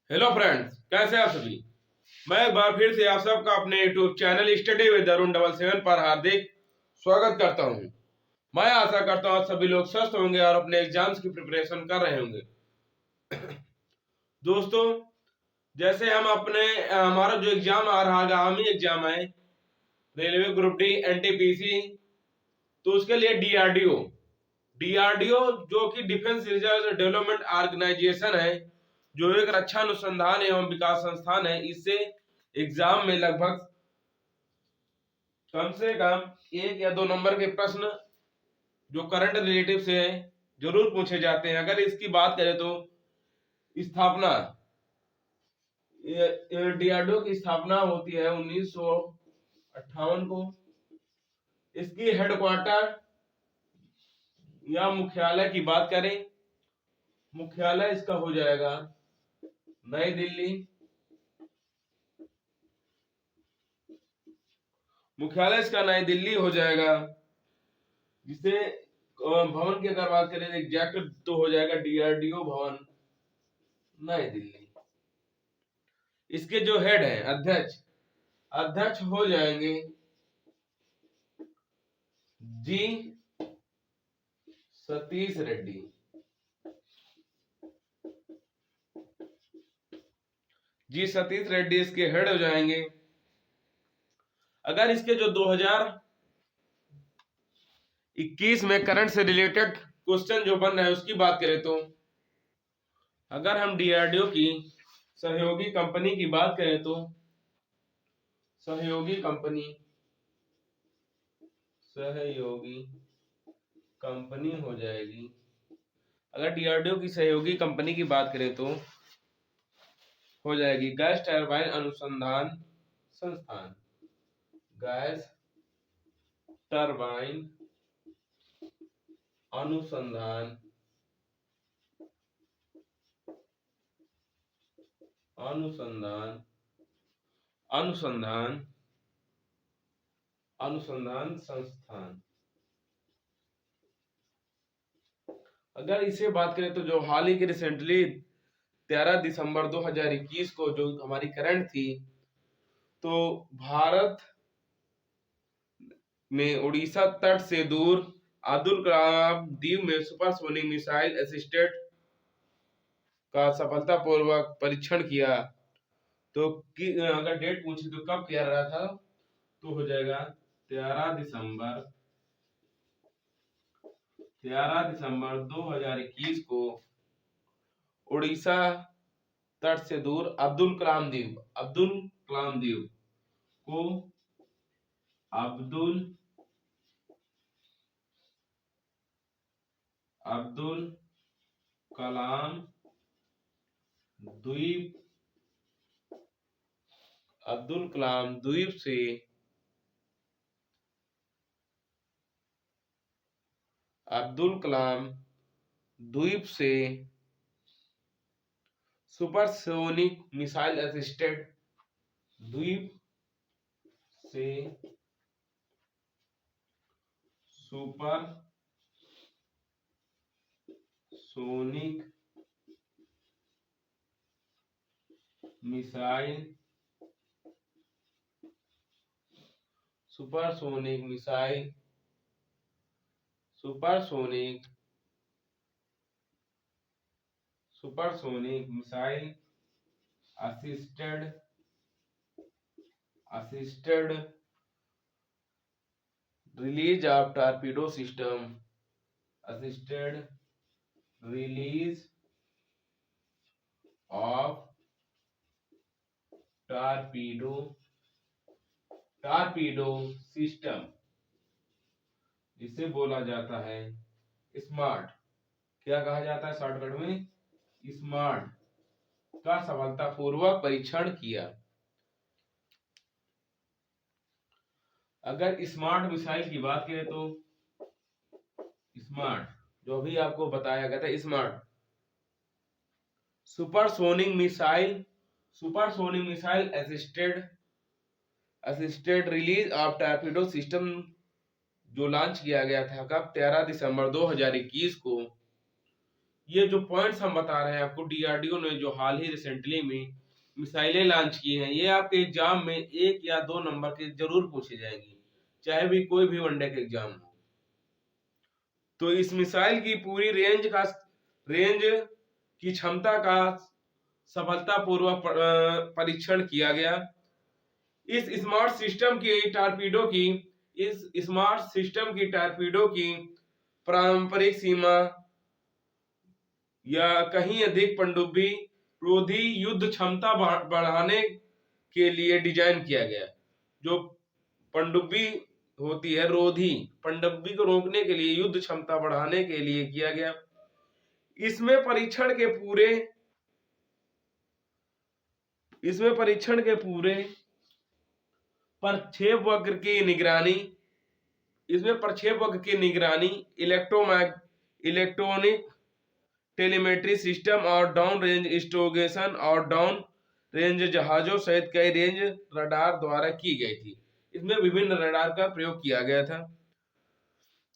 Hello friends, कैसे आप सभी। मैं एक बार फिर से आप सबका अपने YouTube channel study with Arun 77 पर हार्दिक स्वागत करता हूं। मैं आशा करता हूं आप सभी लोग स्वस्थ होंगे और अपने एग्जाम्स की प्रिपरेशन कर रहे होंगे। दोस्तों, जैसे हम अपने हमारा जो एग्जाम आ रहा है, आगामी एग्जाम है रेलवे ग्रुप डी एनटीपीसी, तो उसके लिए डीआरडीओ डीआरडीओ जो कि डिफेंस रिसर्च डेवलपमेंट ऑर्गेनाइजेशन है, जो एक रक्षा अनुसंधान एवं विकास संस्थान है, इससे एग्जाम में लगभग कम से कम 1 या 2 नंबर के प्रश्न जो करंट रिलेटिव से हैं जरूर पूछे जाते हैं। अगर इसकी बात करें तो स्थापना, डीआरडीओ की स्थापना होती है 1958 को। इसकी हेडक्वार्टर या मुख्यालय की बात करें, मुख्यालय इसका हो जाएगा नई दिल्ली। मुख्यालय इसका नई दिल्ली हो जाएगा, जिसे भवन की अगर बात करें एग्जैक्ट तो हो जाएगा डीआरडीओ भवन नई दिल्ली। इसके जो हेड है अध्यक्ष, अध्यक्ष हो जाएंगे जी सतीश रेड्डी। जी सतीश रेड्डी इसके हेड हो जाएंगे। अगर इसके जो 2021 में करंट से रिलेटेड क्वेश्चन जो बन रहे हैं उसकी बात करें तो अगर हम डीआरडीओ की सहयोगी कंपनी की बात करें तो सहयोगी कंपनी हो जाएगी। अगर डीआरडीओ की सहयोगी कंपनी की बात करें तो हो जाएगी गैस टरबाइन अनुसंधान संस्थान। गैस टरबाइन अनुसंधान अनुसंधान अनुसंधान अनुसंधान संस्थान। अगर इसे बात करें तो जो हाल ही के रिसेंटली 13 दिसंबर 2021 को जो हमारी करंट थी, तो भारत में उड़ीसा तट से दूर अब्दुल कलाम द्वीप में सुपरसोनिक मिसाइल असिस्टेड का सफलतापूर्वक परीक्षण किया। तो अगर डेट पूछे तो कब किया रहा था, तो हो जाएगा 13 दिसंबर 2021 को उड़ीसा तट से दूर अब्दुल कलाम द्वीप को अब्दुल कलाम द्वीप से सुपरसोनिक मिसाइल असिस्टेड द्वीप से supersonic missile assisted release of torpedo system torpedo system, जिसे बोला जाता है स्मार्ट। क्या कहा जाता है शॉर्टकट में? स्मार्ट का सफलतापूर्वक परीक्षण किया। अगर स्मार्ट मिसाइल की बात करें तो स्मार्ट जो भी आपको बताया गया था, smart supersonic missile assisted release of torpedo system जो लॉन्च किया गया था कब? 13 दिसंबर 2021 को ये जो पॉइंट्स हम बता रहे हैं आपको, डीआरडीओ ने जो हाल ही रिसेंटली में मिसाइलें लॉन्च की हैं, ये आपके एग्जाम में 1 या 2 नंबर के जरूर पूछे जाएंगे, चाहे भी कोई भी वनडे का एग्जाम हो। तो इस मिसाइल की पूरी रेंज की क्षमता का सफलतापूर्वक परीक्षण किया गया। इस स्मार्ट सिस्टम की टारपीडो की पारंपरिक सीमा या कहीं अधिक पनडुब्बी रोधी युद्ध क्षमता बढ़ाने के लिए डिजाइन किया गया। जो पनडुब्बी होती है रोधी, पनडुब्बी को रोकने के लिए, युद्ध क्षमता बढ़ाने के लिए किया गया। इसमें परीक्षण के पूरे प्रक्षेपवक्र की निगरानी, इलेक्ट्रॉनिक टेलीमेट्री सिस्टम और डाउन रेंज इंस्ट्रूगेशन और डाउन रेंज जहाजों सहित कई रेंज रडार द्वारा की गई थी। इसमें विभिन्न रडार का प्रयोग किया गया था।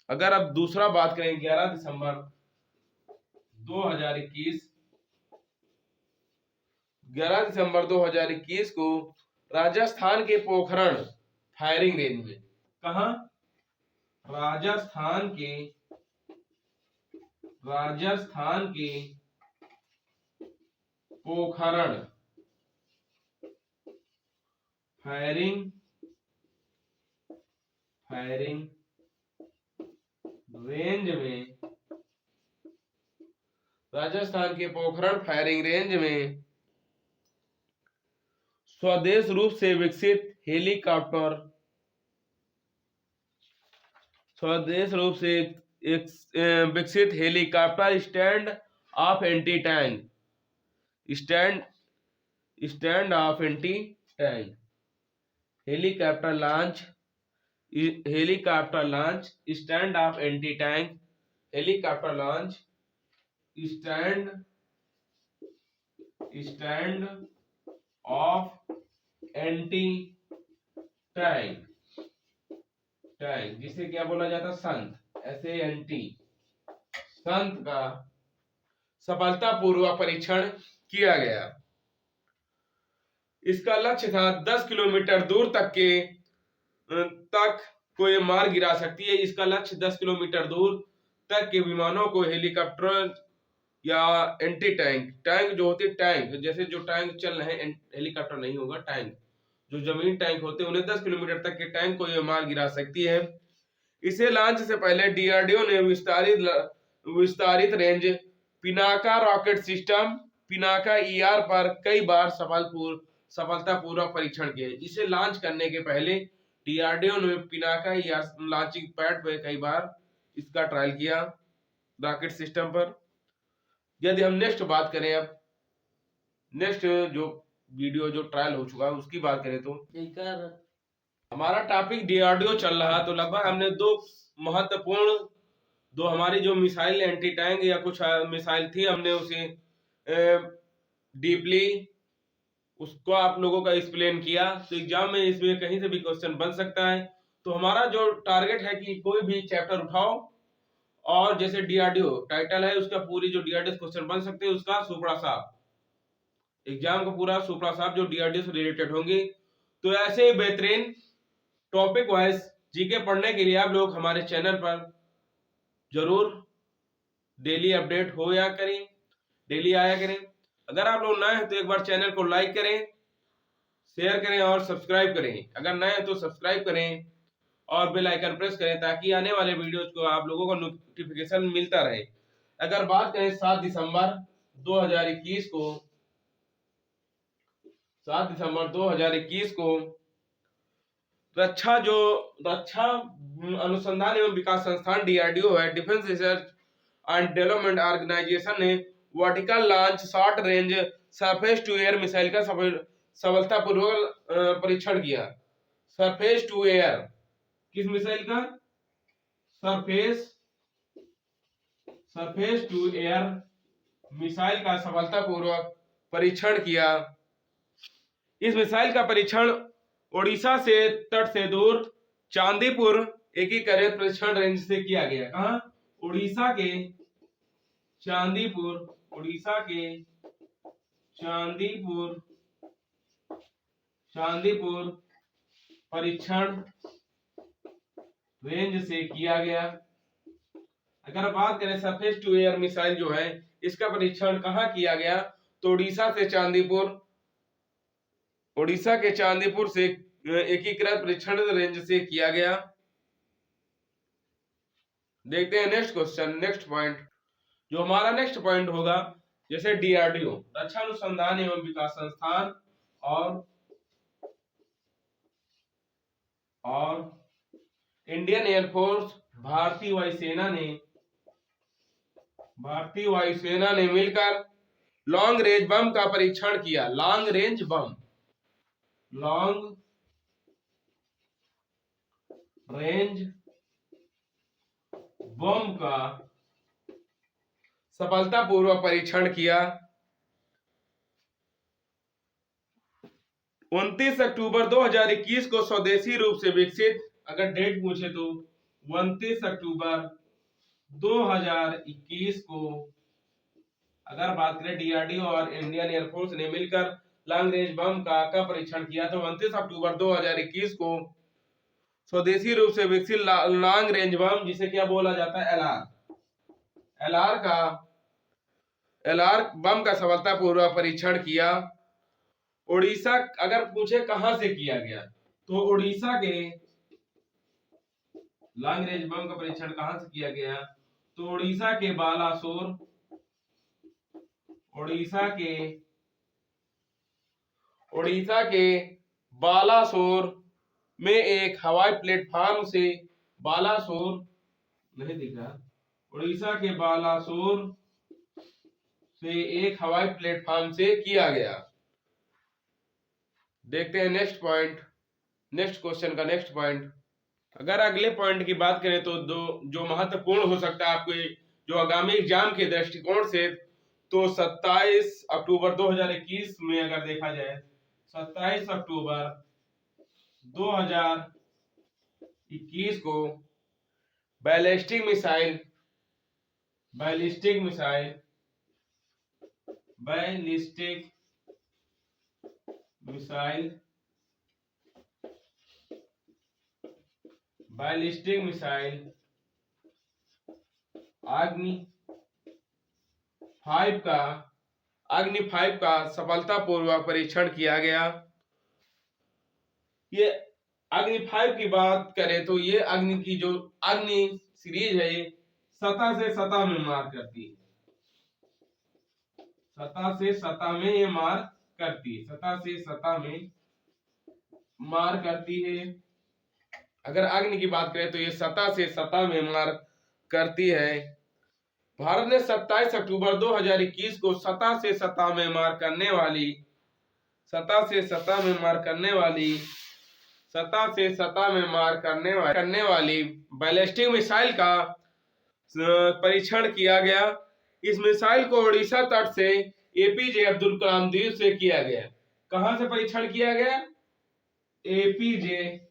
अगर अब दूसरा बात करें, 11 दिसंबर 2021 को राजस्थान के पोखरण फायरिंग रेंज में, कहा? राजस्थान के पोखरण फायरिंग रेंज में स्वदेश रूप से विकसित helicopter stand of anti tank helicopter launch stand of anti tank helicopter launch stand of anti tank, जिसे क्या बोला जाता? संत, संत का सफलतापूर्वक परीक्षण किया गया। इसका लक्ष्य था 10 किलोमीटर दूर तक कोई मार गिरा सकती है। इसका लक्ष्य 10 किलोमीटर दूर तक के विमानों को हेलीकॉप्टर या एंटी टैंक जो होते टैंक, जैसे जो टैंक चल रहे हैं, हेलीकॉप्टर नहीं होगा, टैंक जो जमीन टैंक होते हैं, उन्हें 10 किलोमीटर तक के टैंक को ये मार गिरा सकती है। इसे लॉन्च से पहले डीआरडीओ ने विस्तारित range Pinaka rocket system, Pinaka ER पर कई बार सफलतापूर्वक परीक्षण किए। इसे लॉन्च करने के पहले डीआरडीओ ने पिनाका ईआर लॉन्चिंग पैड पर कई बार इसका ट्रायल किया रॉकेट सिस्टम पर। यदि हम नेक्स्ट बात करें, अब नेक्स्ट जो वीडियो जो ट्रायल हो चुका है उसकी बात करें, तो हमारा टॉपिक डीआरडीओ चल रहा, तो लगभग हमने दो हमारी जो मिसाइल एंटी टैंक या कुछ मिसाइल थी, हमने उसे डीपली उसको आप लोगों का एक्सप्लेन किया। तो एग्जाम में इसमें कहीं से भी क्वेश्चन बन सकता है। तो हमारा जो टारगेट है कि कोई भी चैप्टर उठाओ और जैसे डीआरडीओ टाइटल है उसका पूरी जो डीआरडीओ क्वेश्चन बन सकते हैं उसका सुपड़ा साफ एग्जाम का पूरा सुपड़ा साफ जो डीआरडीओ से रिलेटेड होंगे। तो ऐसे ही बेहतरीन टॉपिक वाइज जीके पढ़ने के लिए आप लोग हमारे चैनल पर जरूर डेली अपडेट आया करें। अगर आप लोग नए हैं तो एक बार चैनल को लाइक करें, शेयर करें और सब्सक्राइब करें। अगर नए हैं तो सब्सक्राइब करें और बेल आइकन प्रेस करें ताकि आने वाले वीडियोस को आप लोगों को नोटिफिकेशन मिलता रहे। अगर बात करें 7 दिसंबर 2021 को रक्षा अनुसंधान एवं विकास संस्थान डीआरडीओ है, defence research and development organisation ने vertical launch short range surface to air missile का सफलतापूर्वक परीक्षण किया। सरफेस टू एयर किस मिसाइल का? सरफेस टू एयर मिसाइल का सफलतापूर्वक परीक्षण किया। इस मिसाइल का परीक्षण ओडिशा से तट से दूर चांदीपुर एकीकृत परीक्षण रेंज से किया गया। कहां? ओडिशा के चांदीपुर, उड़ीसा के चांदीपुर परीक्षण रेंज से किया गया। अगर बात करें सरफेस टू एयर मिसाइल जो है, इसका परीक्षण कहाँ किया गया, तो उड़ीसा के चांदीपुर से एकीकृत परीक्षण रेंज से किया गया। देखते हैं नेक्स्ट क्वेश्चन, नेक्स्ट पॉइंट। जो हमारा नेक्स्ट पॉइंट होगा, जैसे डीआरडीओ, रक्षा अनुसंधान एवं विकास संस्थान, और इंडियन एयरफोर्स, भारतीय वायुसेना ने मिलकर लॉन्ग रेंज बम का परीक्षण किया। लॉन्ग रेंज बम का सफलतापूर्वक परीक्षण किया। 29 अक्टूबर 2021 को स्वदेशी रूप से विकसित, अगर डेट पूछे तो 29 अक्टूबर 2021 को, अगर बात करें डीआरडीओ और इंडियन एयरफोर्स ने मिलकर लॉन्ग रेंज बम का कब परीक्षण किया, तो 29 अक्टूबर 2021 को स्वदेशी रूप से विकसित लॉन्ग रेंज बम, जिसे क्या बोला जाता है, एलआर बम का सफलतापूर्वक परीक्षण किया। उड़ीसा, अगर पूछे कहां से किया गया, तो उड़ीसा के लॉन्ग रेंज बम का परीक्षण कहां से किया गया, तो उड़ीसा के बालासोर में एक हवाई प्लेटफॉर्म से, नहीं दिख रहा, उड़ीसा के बालासोर से एक हवाई प्लेटफॉर्म से किया गया। देखते हैं नेक्स्ट पॉइंट, नेक्स्ट क्वेश्चन का नेक्स्ट पॉइंट। अगर अगले पॉइंट की बात करें तो जो महत्वपूर्ण हो सकता है आपके जो आगामी एग्जाम के दृष्टिकोण से, तो 27 अक्टूबर 2021 में अगर देखा जाए, 27 अक्टूबर 2021 को बैलिस्टिक मिसाइल अग्नि 5 का सफलतापूर्वक परीक्षण किया गया। ये अग्नि 5 की बात करें तो ये अग्नि सीरीज है, ये सतह से सतह में मार करती है, सतह से सतह में ये मार करती है। अगर अग्नि की बात करें तो ये सतह से सतह में मार करती है। भारत ने 27 अक्टूबर 2021 को सतह से सतह में मार करने वाली बैलिस्टिक मिसाइल का परीक्षण किया गया। इस मिसाइल को उड़ीसा तट से एपीजे अब्दुल कलाम द्वीप से किया गया। कहां से परीक्षण किया गया? एपीजे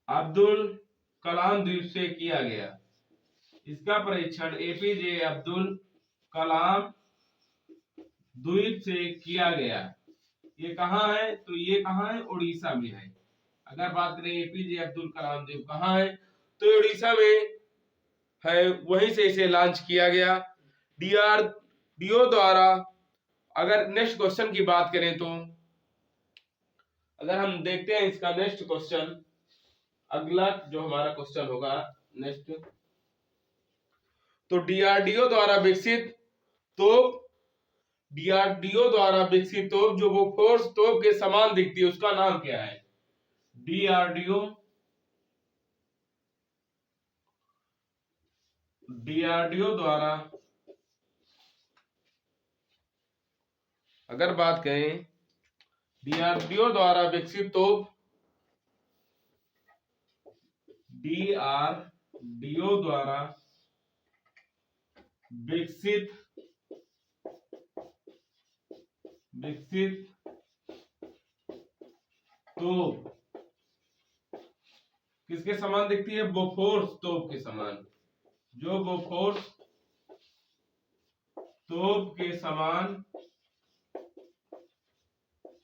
अब्दुल कलाम द्वीप से किया गया। इसका परीक्षण एपीजे अब्दुल कलाम द्वीप से किया गया। ये कहाँ है? तो ये कहाँ है? उड़ीसा में है। अगर बात करें एपीजे अब्दुल कलाम द्वीप कहाँ है, तो उड़ीसा में है, वहीं से इसे लॉन्च किया गया डीआरडीओ द्वारा। अगर नेक्स्ट क्वेश्चन की बात करें तो अगर हम देखते हैं इसका नेक्स्ट क्वेश्चन, अगला जो हमारा क्वेश्चन होगा नेक्स्ट, तो डीआरडीओ द्वारा विकसित तोप जो वो फोर्स तोप के समान दिखती है, उसका नाम क्या है? डीआरडीओ द्वारा, अगर बात करें डीआरडीओ द्वारा विकसित तोप, डीआरडीओ द्वारा विकसित तोप किसके समान दिखती है? बोफोर्स तोप के समान। जो बोफोर्स तोप के समान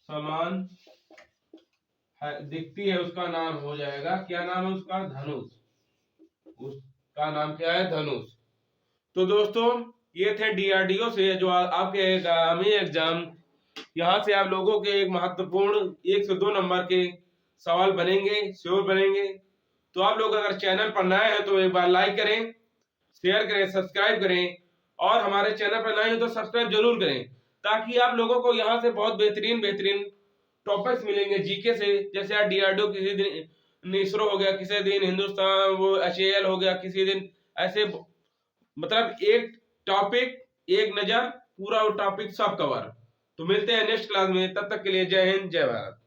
समान दिखती है, उसका नाम हो जाएगा, क्या नाम है उसका? धनुष। उसका नाम क्या है? धनुष। तो दोस्तों ये थे डीआरडीओ से जो आपके आगामी एग्जाम, यहाँ से आप लोगों के एक महत्वपूर्ण 1 से 2 नंबर के सवाल बनेंगे, श्योर बनेंगे। तो आप लोग अगर चैनल पर नए हैं तो एक बार लाइक करें, शेयर करें, सब्सक्राइब करें, और हमारे चैनल पर नए हैं तो सब्सक्राइब जरूर करें, ताकि आप लोगों को यहाँ से बहुत बेहतरीन बेहतरीन टॉपिक्स मिलेंगे जीके से। जैसे आज डीआरडीओ, किसी दिन इसरो हो गया, किसी दिन हिंदुस्तान वो HAL हो गया, किसी दिन ऐसे, मतलब एक टॉपिक एक नजर, पूरा टॉपिक सब कवर। तो मिलते हैं नेक्स्ट क्लास में, तब तक के लिए जय हिंद, जय भारत।